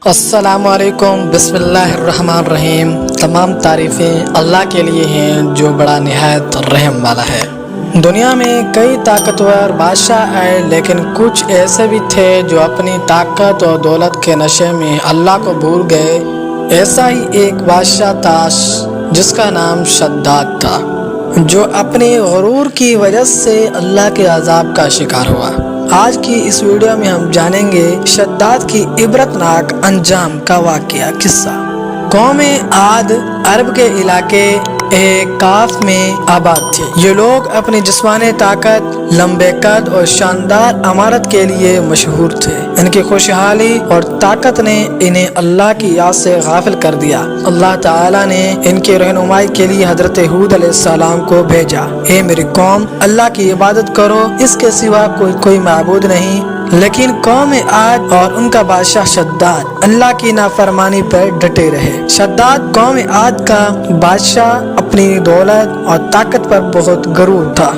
السلام علیکم، بسم اللہ الرحمن الرحیم۔ تمام تعریفیں اللہ کے لیے ہیں جو بڑا نہایت رحم والا ہے۔ دنیا میں کئی طاقتور بادشاہ آئے، لیکن کچھ ایسے بھی تھے جو اپنی طاقت اور دولت کے نشے میں اللہ کو بھول گئے۔ ایسا ہی ایک بادشاہ تھا جس کا نام شداد تھا، جو اپنے غرور کی وجہ سے اللہ کے عذاب کا شکار ہوا۔ آج کی اس ویڈیو میں ہم جانیں گے شداد کی عبرتناک انجام کا واقعہ قصہ۔ قوم عاد عرب کے علاقے کاف میں آباد تھے۔ یہ لوگ اپنی جسمانی طاقت، لمبے قد اور شاندار عمارت کے لیے مشہور تھے۔ ان کی خوشحالی اور طاقت نے انہیں اللہ کی یاد سے غافل کر دیا۔ اللہ تعالیٰ نے ان کی رہنمائی کے لیے حضرت ہود علیہ السلام کو بھیجا۔ اے میری قوم، اللہ کی عبادت کرو، اس کے سوا کوئی معبود نہیں۔ لیکن قوم عاد اور ان کا بادشاہ شداد اللہ کی نافرمانی پر ڈٹے رہے۔ شداد قوم عاد کا بادشاہ اپنی دولت اور طاقت پر بہت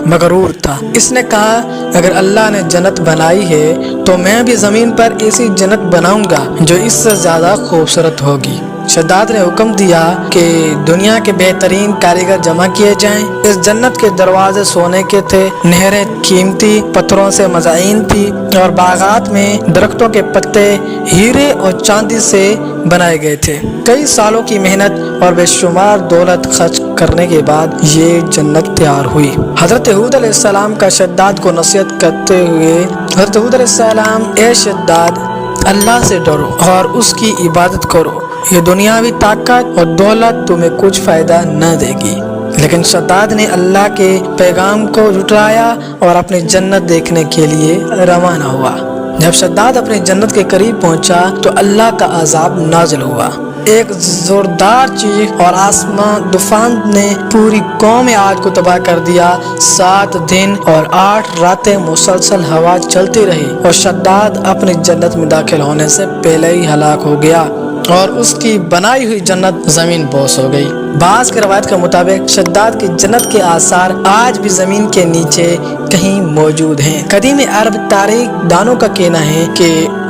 مغرور تھا۔ اس نے کہا، اگر اللہ نے جنت بنائی ہے تو میں بھی زمین پر ایسی جنت بناؤں گا جو اس سے زیادہ خوبصورت ہوگی۔ شداد نے حکم دیا کہ دنیا کے بہترین کاریگر جمع کیے جائیں۔ اس جنت کے دروازے سونے کے تھے، نہریں قیمتی پتھروں سے مزین تھی اور باغات میں درختوں کے پتے ہیرے اور چاندی سے بنائے گئے تھے۔ کئی سالوں کی محنت اور بے شمار دولت خرچ کرنے کے بعد یہ جنت تیار ہوئی۔ حضرت ہود علیہ السلام کا شداد کو نصیحت کرتے ہوئے حضرت ہود علیہ السلام، اے شداد، اللہ سے ڈرو اور اس کی عبادت کرو۔ یہ دنیاوی طاقت اور دولت تمہیں کچھ فائدہ نہ دے گی۔ لیکن شداد نے اللہ کے پیغام کو جھٹلایا اور اپنی جنت دیکھنے کے لیے روانہ ہوا۔ جب شداد اپنی جنت کے قریب پہنچا تو اللہ کا عذاب نازل ہوا۔ ایک زوردار چیخ اور آسمان طوفان نے پوری قوم عاد کو تباہ کر دیا۔ 7 دن اور 8 راتیں مسلسل ہوا چلتی رہی اور شداد اپنی جنت میں داخل ہونے سے پہلے ہی ہلاک ہو گیا اور اس کی بنائی ہوئی جنت زمین بوس ہو گئی۔ بعض کے روایت کے مطابق شداد کی جنت کے آثار آج بھی زمین کے نیچے کہیں موجود ہیں۔ قدیم عرب تاریخ دانوں کا کہنا ہے کہ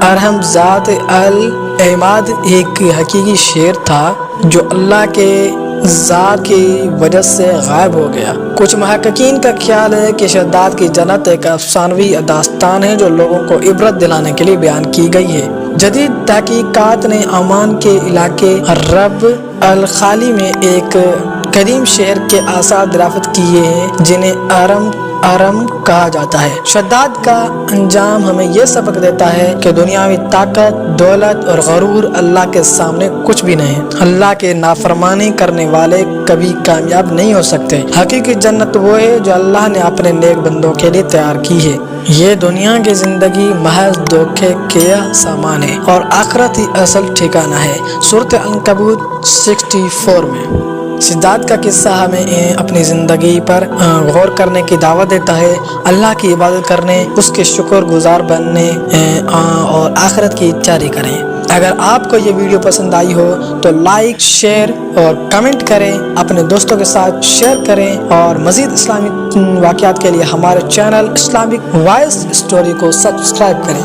ارحم ذات العماد ایک حقیقی شیر تھا جو اللہ کے ذات کی وجہ سے غائب ہو گیا۔ کچھ محققین کا خیال ہے کہ شداد کی جنت ایک افسانوی داستان ہے جو لوگوں کو عبرت دلانے کے لیے بیان کی گئی ہے۔ جدید تحقیقات نے عمان کے علاقے رب الخالی میں ایک قدیم شہر کے آثار دریافت کیے ہیں جنہیں ارم کہا جاتا ہے۔ شداد کا انجام ہمیں یہ سبق دیتا ہے کہ دنیاوی طاقت، دولت اور غرور اللہ کے سامنے کچھ بھی نہیں۔ اللہ کے نافرمانی کرنے والے کبھی کامیاب نہیں ہو سکتے۔ حقیقی جنت وہ ہے جو اللہ نے اپنے نیک بندوں کے لیے تیار کی ہے۔ یہ دنیا کی زندگی محض دھوکے کا سامان ہے اور آخرت ہی اصل ٹھکانہ ہے۔ سورۃ العنکبوت 64 میں شداد کا قصہ ہمیں اپنی زندگی پر غور کرنے کی دعوت دیتا ہے۔ اللہ کی عبادت کرنے، اس کے شکر گزار بننے اور آخرت کی تیاری کریں۔ اگر آپ کو یہ ویڈیو پسند آئی ہو تو لائک، شیئر اور کمنٹ کریں، اپنے دوستوں کے ساتھ شیئر کریں اور مزید اسلامک واقعات کے لیے ہمارے چینل اسلامک وائس اسٹوری کو سبسکرائب کریں۔